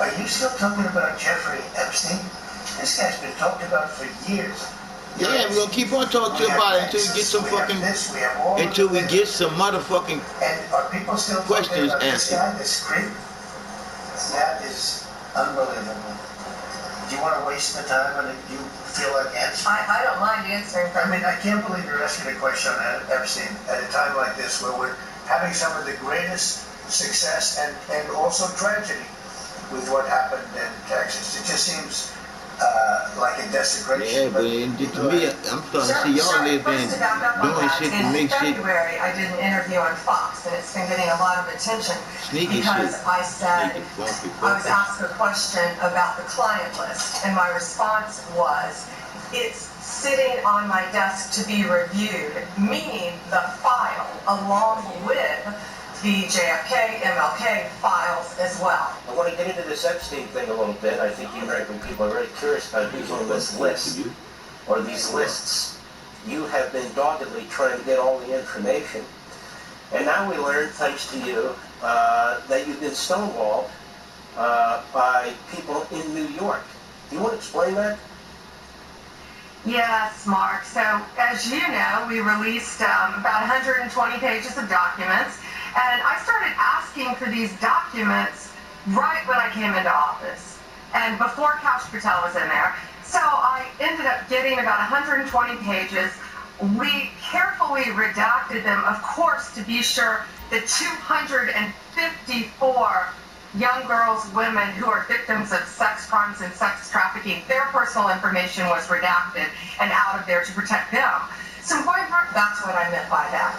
Are you still talking about Jeffrey Epstein? This guy's been talked about for years. Yeah, we're gonna keep on talking about it until we get some fucking, until we get some motherfucking and are people still questions answered. This creep? That is unbelievable. Do you want to waste the time on it? Do you feel like answering? I don't mind answering. I mean, I can't believe you're asking a question on Epstein at a time like this where we're having some of the greatest success and also tragedy with what happened in Texas. It just seems like a desecration. Yeah, but to me, I'm starting to see y'all live in doing shit to make shit. In February, I did an interview on Fox, and it's been getting a lot of attention because I said, I was asked a question about the client list, and my response was, it's sitting on my desk to be reviewed, meaning the file, along with the JFK, MLK files as well. I want to get into this Epstein thing a little bit. I think the American people are very curious about who's on this list, or these lists. You have been doggedly trying to get all the information, and now we learn, thanks to you, that you've been stonewalled by people in New York. Do you want to explain that? Yes, Mark. So, as you know, we released about 120 pages of documents, and I started asking for these documents right when I came into office, and before Kash Patel was in there. So I ended up getting about 120 pages. We carefully redacted them, of course, to be sure the 254 young girls, women who are victims of sex crimes and sex trafficking, their personal information was redacted and out of there to protect them. So that's what I meant by that.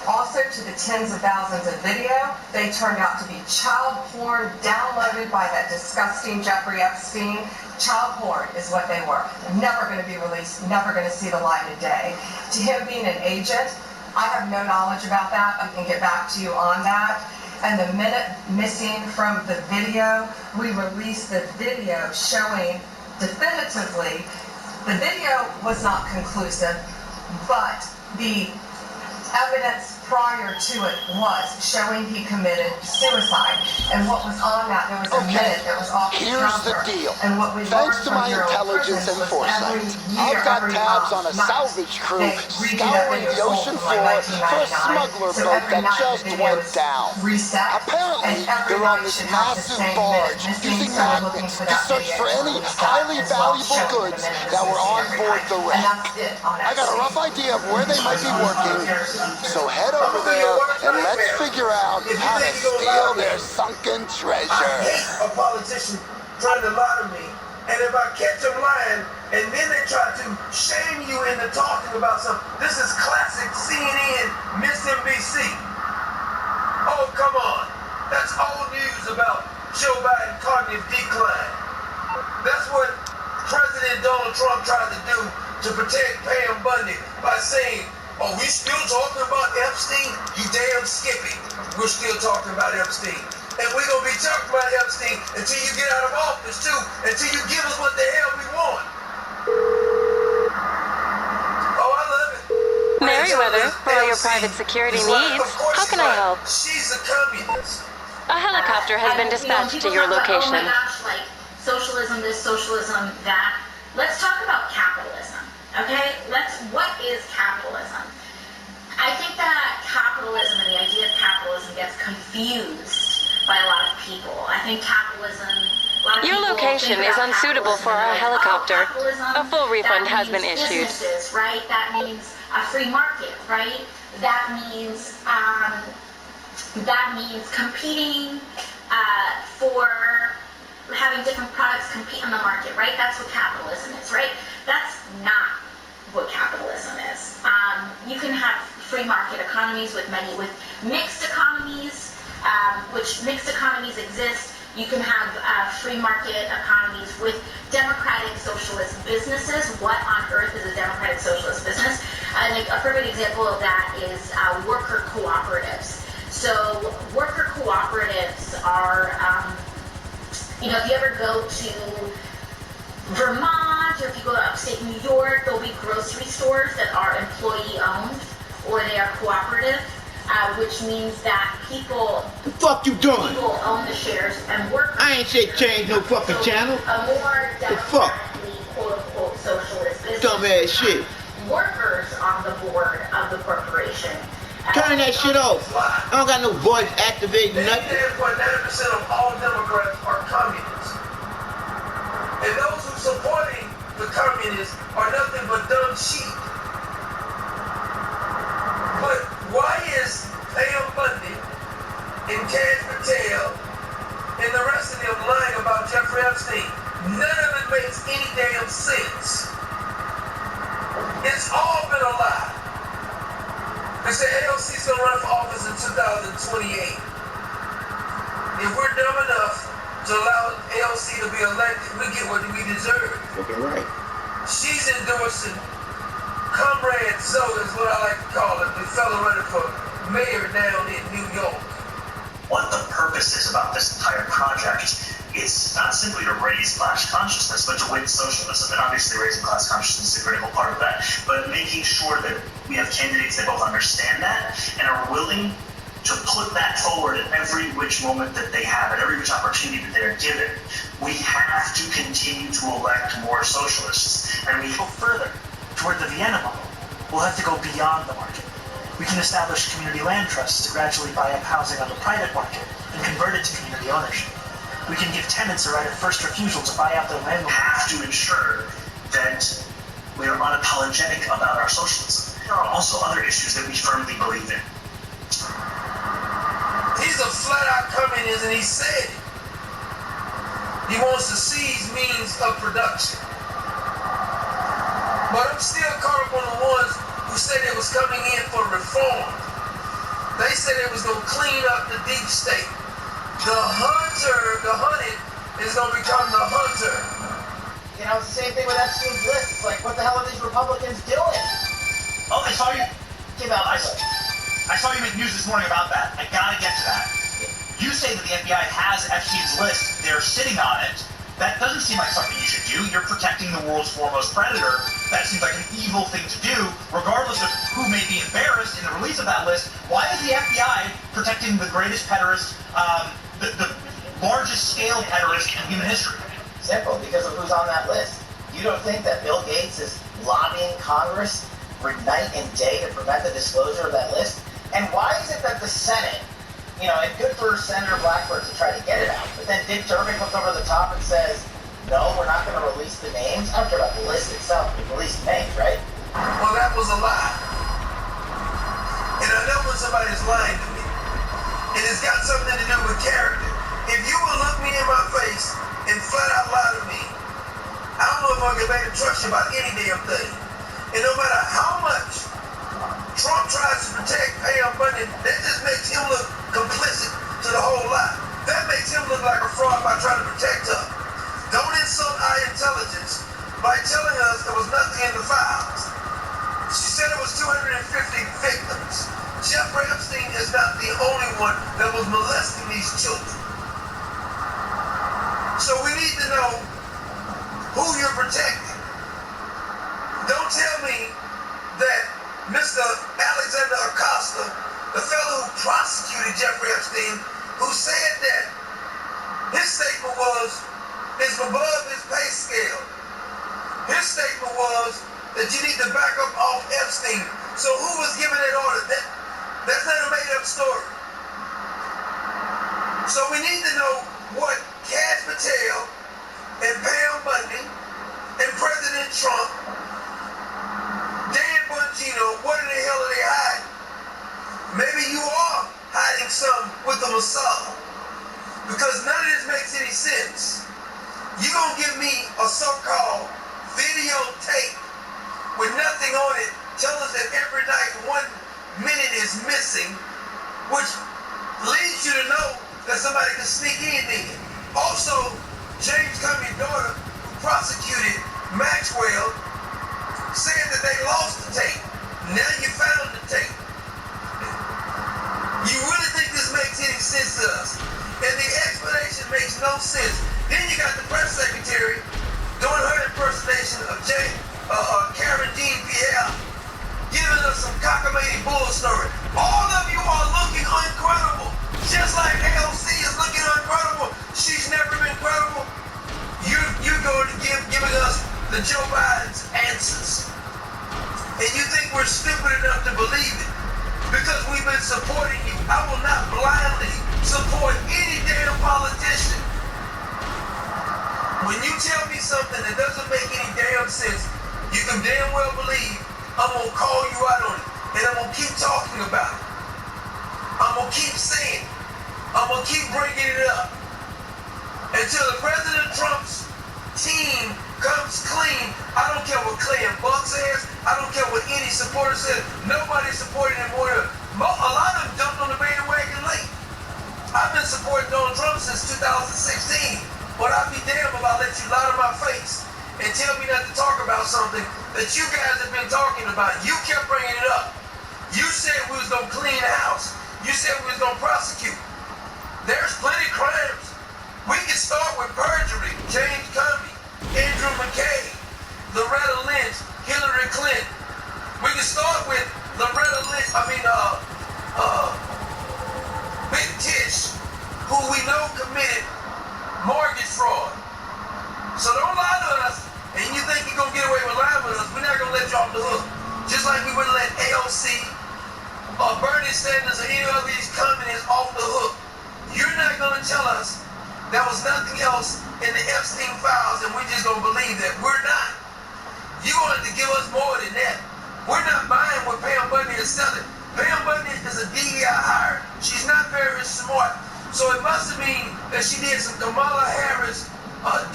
Also, to the tens of thousands of video, they turned out to be child porn downloaded by that disgusting Jeffrey Epstein. Child porn is what they were. Never going to be released, never going to see the light of day. To him being an agent, I have no knowledge about that. I can get back to you on that. And the minute missing from the video, we released the video showing definitively, the video was not conclusive, but the evidence prior to it was showing he committed suicide. And what was on that, there was a minute that was off the counter. Here's the deal. And what we Thanks to my intelligence and foresight, I've got tabs on a salvage crew scouring the ocean floor for a smuggler boat that just went down. Apparently, they're on this massive barge using magnets to search for any highly valuable goods that were on board the wreck. I got a rough idea of where they might be working, so head over there and let's figure out how to steal their sunken treasure. I hate a politician trying to lie to me, and if I catch them lying, and then they try to shame you into talking about something. This is classic CNN, MSNBC. Oh, come on. That's old news about Joe Biden cognitive decline. That's what President Donald Trump tried to do to protect Pam Bundy by saying, oh, we still talking about Epstein? You damn skippy. We're still talking about Epstein. And we're going to be talking about Epstein until you get out of office, too. Until you give us what the hell we want. Oh, I love it. Merriweather, for all your private security needs. How can I help? She's a communist. A helicopter has been dispatched to your location. Oh my gosh, like socialism this, socialism that. Let's talk about capitalism. Okay, what is capitalism? I think that capitalism and the idea of capitalism gets confused by a lot of people. I think capitalism, Your location is unsuitable for our helicopter. A full refund has been issued. Right? That means a free market, right? That means competing for having different products compete in the market, right? That's what capitalism is, right? That's not what capitalism is. You can have free market economies with mixed economies, which mixed economies exist. You can have free market economies with democratic socialist businesses. What on earth is a democratic socialist business? And a perfect example of that is worker cooperatives. So worker cooperatives are, if you ever go to Vermont, or if you go to upstate New York, there'll be grocery stores that are employee-owned, or they are cooperative. which means that people The fuck you doing? own the shares and workers. I ain't say change no fucking channel. A more The fuck? democratically, quote-unquote, socialist business. Dumbass shit. Workers on the board of the corporation. Turn that shit off. I don't got no voice activating nothing. 99.9% of all Democrats are communists. And those who supporting the communists are nothing but dumb sheep. But why is Pam Bundy and Cash Patel and the rest of them lying about Jeffrey Epstein? None of it makes any damn sense. It's all been a lie. They say AOC's gonna run for office in 2028. If we're dumb enough to allow AOC to be elected, we get what we deserve. Okay, right. She's endorsing Comrade Zoe is what I like to call it, the fellow running for mayor down in New York. What the purpose is about this entire project is not simply to raise class consciousness, but to win socialism. And obviously raising class consciousness is a critical part of that. But making sure that we have candidates that both understand that and are willing to put that forward at every which moment that they have, at every which opportunity that they're given. We have to continue to elect more socialists. And we go further toward the Vienna model. We'll have to go beyond the market. We can establish community land trusts to gradually buy up housing on the private market and convert it to community ownership. We can give tenants a right of first refusal to buy out their land. We have to ensure that we are unapologetic about our socialism. There are also other issues that we firmly believe in. He's a flat-out communist, and he said it. He wants to seize means of production. But I'm still caught up on the ones who said they was coming in for reform. They said they was going to clean up the deep state. The hunted, is going to become the hunter. You know, it's the same thing with Epstein's list. It's like, what the hell are these Republicans doing? Oh, I saw you. Give out I saw you make news this morning about that. I gotta get to that. You say that the FBI has Epstein's list. They're sitting on it. That doesn't seem like something you should do. You're protecting the world's foremost predator. That seems like an evil thing to do, regardless of who may be embarrassed in the release of that list. Why is the FBI protecting the greatest pederast, the largest scale pederast in human history? Simple, because of who's on that list. You don't think that Bill Gates is lobbying Congress for night and day to prevent the disclosure of that list? And why is it that the Senate, you know, and good for Senator Blackburn to try to get it out, but then Dick Durbin comes over the top and says, no, we're not going to release the names? I don't care about the list itself, we release the names, right? Well, that was a lie. And I know when somebody's lying to me. And it's got something to do with character. If you will look me in my face and flat out lie to me, I don't know if I can make a trust you about any damn thing. And no matter how much Trump tries to protect Pam Bundy, that just makes him look complicit to the whole lot. That makes him look like a fraud by trying to protect her. Don't insult our intelligence by telling us there was nothing in the files. She said it was 250 victims. Jeffrey Epstein is not the only one that was molesting these children. So we need to know who you're protecting. Don't tell me that Mr. Alexander Acosta, the fellow who prosecuted Jeffrey Epstein, who said that his statement was, it's above his pay scale. His statement was that you need to back up off Epstein. So who was giving that order? That's not a made-up story. So we need to know what Cash Patel and Pam Bundy and President Trump, Dan Bongino, what in the hell are they hiding? Maybe you are hiding some with the Mossad, because none of this makes any sense. You gonna give me a so-called videotape with nothing on it, tell us that every night 1 minute is missing, which leads you to know that somebody can sneak in. Also, James Comey's daughter, who prosecuted Maxwell, said that they lost the tape. Now you found the tape. You really think this makes any sense to us? And the explanation makes no sense. Then you got the press secretary doing her impersonation of Karen Jean Pierre, giving us some cockamamie bull story. All of you are looking incredible. Just like AOC is looking incredible. She's never been credible. You're going to giving us the Joe Biden's answers. And you think we're stupid enough to believe it. Because we've been supporting you. I will not blindly support any damn politician. When you tell me something that doesn't make any damn sense, you can damn well believe I'm going to call you out on it. And I'm going to keep talking about it. I'm going to keep saying it. I'm going to keep bringing it up. Until the President Trump's team comes clean. I don't care what Clay and Buck says. I don't care what any supporter says. Nobody's supporting him more. A lot of them jumped on the bandwagon late. I've been supporting Donald Trump since 2016. But I'll be damned if I let you lie to my face and tell me not to talk about something that you guys have been talking about. You kept bringing it up. You said we was going to clean the house. You said we was going to prosecute. There's plenty of crimes. We can start with perjury, James Comey, Andrew McCabe, Loretta Lynch, Hillary Clinton. We can start with Loretta Lynch, Big Tish, who we know committed mortgage fraud. So don't lie to us, and you think you're going to get away with lying with us. We're not going to let you off the hook. Just like we wouldn't let AOC or Bernie Sanders or any of these communists off the hook. You're not going to tell us there was nothing else in the Epstein files and we're just going to believe that. We're not. You wanted to give us more than that. We're not buying what Pam Bundy is selling. Pam Bundy is a DEI hire. She's not very smart. So it must mean that she did some Kamala Harris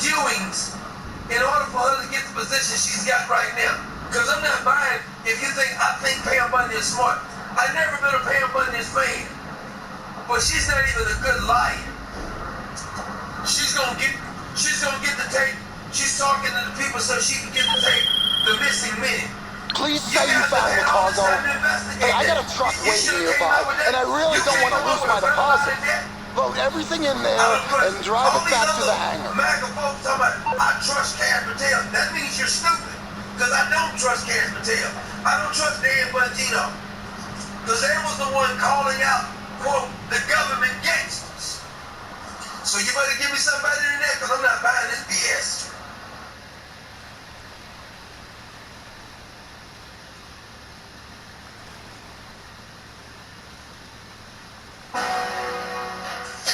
doings in order for her to get the position she's got right now. Because I'm not buying if you think I think Pam Bundy is smart. I've never been a Pam Bundy's fan. But she's not even a good liar. She's gonna get the tape. She's talking to the people so she can get the tape, the missing minute. Please say you found the cargo. Hey, I got a truck waiting nearby, and I really don't want to lose my deposit. Load everything in there and drive it back to the hangar. MAGA folks talking about, I trust Cash Patel. That means you're stupid. Because I don't trust Cash Patel. I don't trust Dan Bongino. Because they was the one calling out, quote, the government gangsters. So you better give me something better than that, because I'm not buying this BS.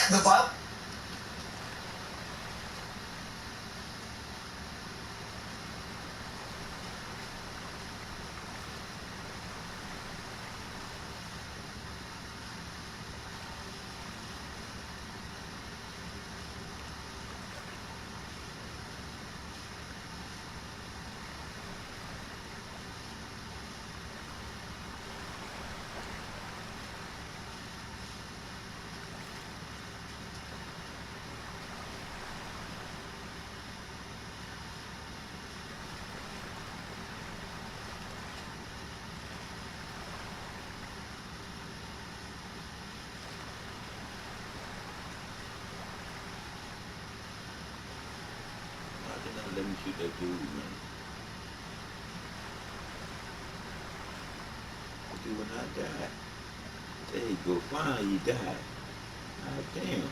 The Bible. Let me shoot that dude, man. That dude when I died. There you go, finally he died. God damn.